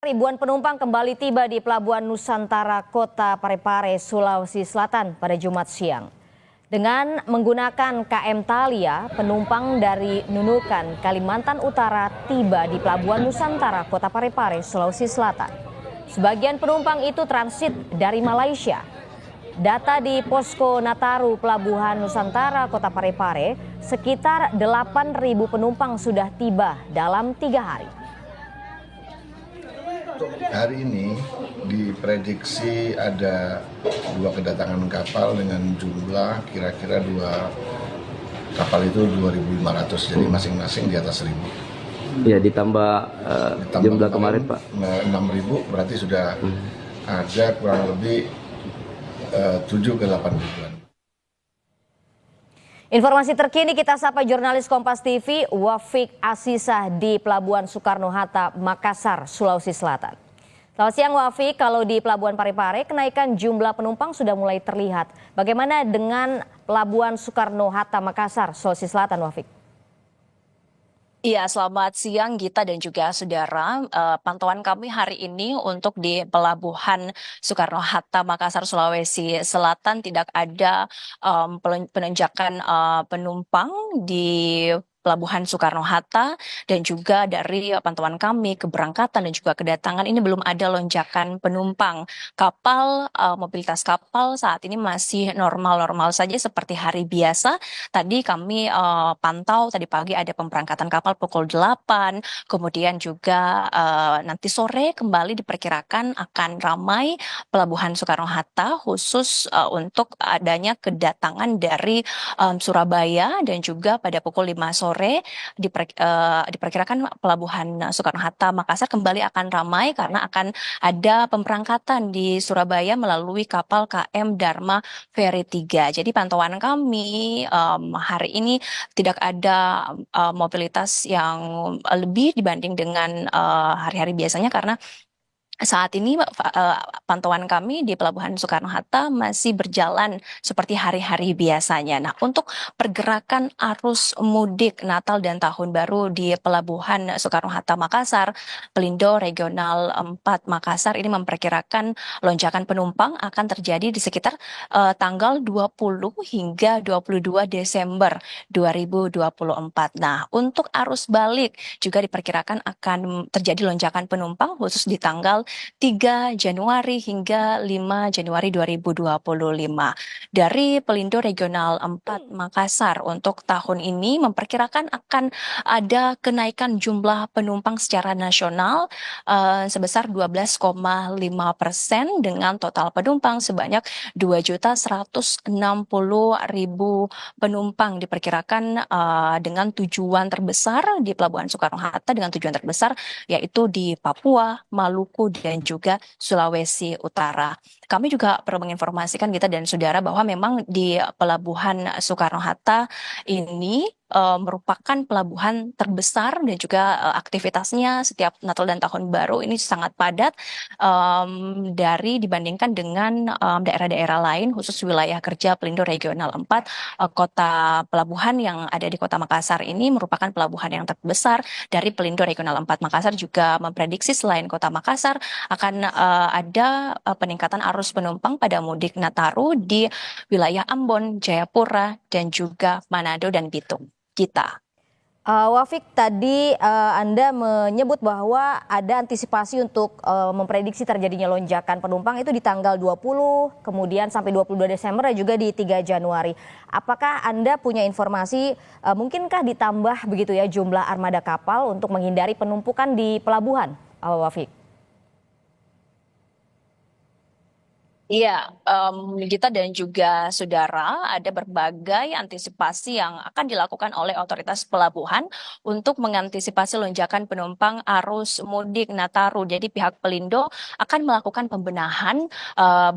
Ribuan penumpang kembali tiba di Pelabuhan Nusantara Kota Parepare, Sulawesi Selatan pada Jumat siang. Dengan menggunakan KM Thalia, penumpang dari Nunukan, Kalimantan Utara tiba di Pelabuhan Nusantara Kota Parepare, Sulawesi Selatan. Sebagian penumpang itu transit dari Malaysia. Data di Posko Nataru Pelabuhan Nusantara Kota Parepare, sekitar 8.000 penumpang sudah tiba dalam 3 hari. Hari ini diprediksi ada 2 kedatangan kapal dengan jumlah kira-kira 2 kapal itu 2.500, jadi masing-masing di atas 1.000. Ya, ditambah jumlah kemarin Pak. 6.000 berarti sudah ada kurang lebih 7 ke 8 ribuan. Informasi terkini kita sapa jurnalis Kompas TV Wafik Asisah di Pelabuhan Soekarno-Hatta, Makassar, Sulawesi Selatan. Selamat siang Wafik, kalau di Pelabuhan Parepare kenaikan jumlah penumpang sudah mulai terlihat. Bagaimana dengan Pelabuhan Soekarno-Hatta, Makassar, Sulawesi Selatan Wafik? Iya, selamat siang Gita dan juga saudara. Pantauan kami hari ini untuk di Pelabuhan Soekarno-Hatta, Makassar, Sulawesi Selatan tidak ada penonjakan penumpang di Pelabuhan Soekarno-Hatta, dan juga dari pantauan kami keberangkatan dan juga kedatangan ini belum ada lonjakan penumpang. Mobilitas kapal saat ini masih normal-normal saja seperti hari biasa. Tadi kami pantau tadi pagi ada pemberangkatan kapal pukul 8, kemudian juga nanti sore kembali diperkirakan akan ramai Pelabuhan Soekarno-Hatta khusus untuk adanya kedatangan dari Surabaya, dan juga pada pukul 5 sore diperkirakan Pelabuhan Soekarno-Hatta Makassar kembali akan ramai karena akan ada pemberangkatan di Surabaya melalui kapal KM Dharma Ferry 3. Jadi pantauan kami hari ini tidak ada mobilitas yang lebih dibanding dengan hari-hari biasanya, karena saat ini pantauan kami di Pelabuhan Soekarno-Hatta masih berjalan seperti hari-hari biasanya. Nah, untuk pergerakan arus mudik Natal dan Tahun Baru di Pelabuhan Soekarno-Hatta Makassar, Pelindo Regional 4 Makassar ini memperkirakan lonjakan penumpang akan terjadi di sekitar tanggal 20 hingga 22 Desember 2024. Nah, untuk arus balik juga diperkirakan akan terjadi lonjakan penumpang khusus di tanggal 3 Januari hingga 5 Januari 2025. Dari Pelindo Regional 4 Makassar untuk tahun ini memperkirakan akan ada kenaikan jumlah penumpang secara nasional sebesar 12,5% dengan total penumpang sebanyak 2.160.000 penumpang diperkirakan dengan tujuan terbesar di Pelabuhan Soekarno-Hatta dengan tujuan terbesar yaitu di Papua, Maluku, dan juga Sulawesi Utara. Kami juga perlu menginformasikan kita dan saudara bahwa memang di Pelabuhan Soekarno-Hatta ini merupakan pelabuhan terbesar, dan juga aktivitasnya setiap Natal dan Tahun Baru ini sangat padat dibandingkan dengan daerah-daerah lain, khusus wilayah kerja Pelindo Regional 4. Kota pelabuhan yang ada di Kota Makassar ini merupakan pelabuhan yang terbesar dari Pelindo Regional 4 Makassar, juga memprediksi selain Kota Makassar akan ada peningkatan arus penumpang pada mudik Nataru di wilayah Ambon, Jayapura, dan juga Manado dan Bitung. Kita. Wafik, tadi Anda menyebut bahwa ada antisipasi untuk memprediksi terjadinya lonjakan penumpang itu di tanggal 20, kemudian sampai 22 Desember dan juga di 3 Januari. Apakah Anda punya informasi mungkinkah ditambah begitu ya jumlah armada kapal untuk menghindari penumpukan di pelabuhan, Wafik? Iya, Gita dan juga saudara, ada berbagai antisipasi yang akan dilakukan oleh otoritas pelabuhan untuk mengantisipasi lonjakan penumpang arus mudik Nataru. Jadi pihak Pelindo akan melakukan pembenahan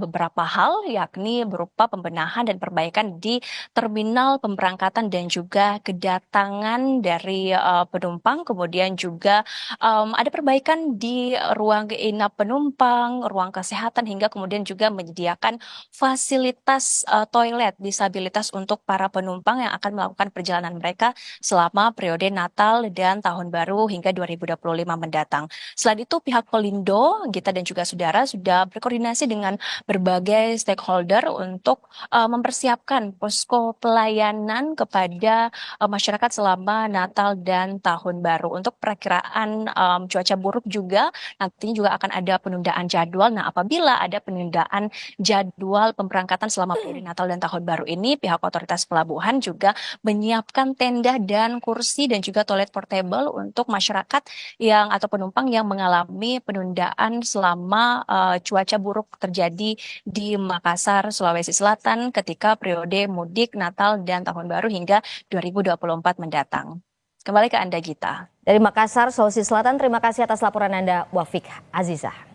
beberapa hal, yakni berupa pembenahan dan perbaikan di terminal pemberangkatan dan juga kedatangan dari penumpang. Kemudian juga ada perbaikan di ruang inap penumpang, ruang kesehatan, hingga kemudian juga menyediakan fasilitas toilet disabilitas untuk para penumpang yang akan melakukan perjalanan mereka selama periode Natal dan Tahun Baru hingga 2025 mendatang. Selain itu, pihak Pelindo, Gita dan juga saudara sudah berkoordinasi dengan berbagai stakeholder untuk mempersiapkan posko pelayanan kepada masyarakat selama Natal dan Tahun Baru. Untuk perakiraan cuaca buruk juga nantinya juga akan ada penundaan jadwal. Nah, apabila ada penundaan jadwal pemberangkatan selama periode Natal dan Tahun Baru ini, pihak otoritas pelabuhan juga menyiapkan tenda dan kursi dan juga toilet portable untuk masyarakat yang atau penumpang yang mengalami penundaan selama cuaca buruk terjadi di Makassar, Sulawesi Selatan ketika periode mudik Natal dan Tahun Baru hingga 2024 mendatang. Kembali ke Anda, Gita. Dari Makassar, Sulawesi Selatan, terima kasih atas laporan Anda, Wafik Azizah.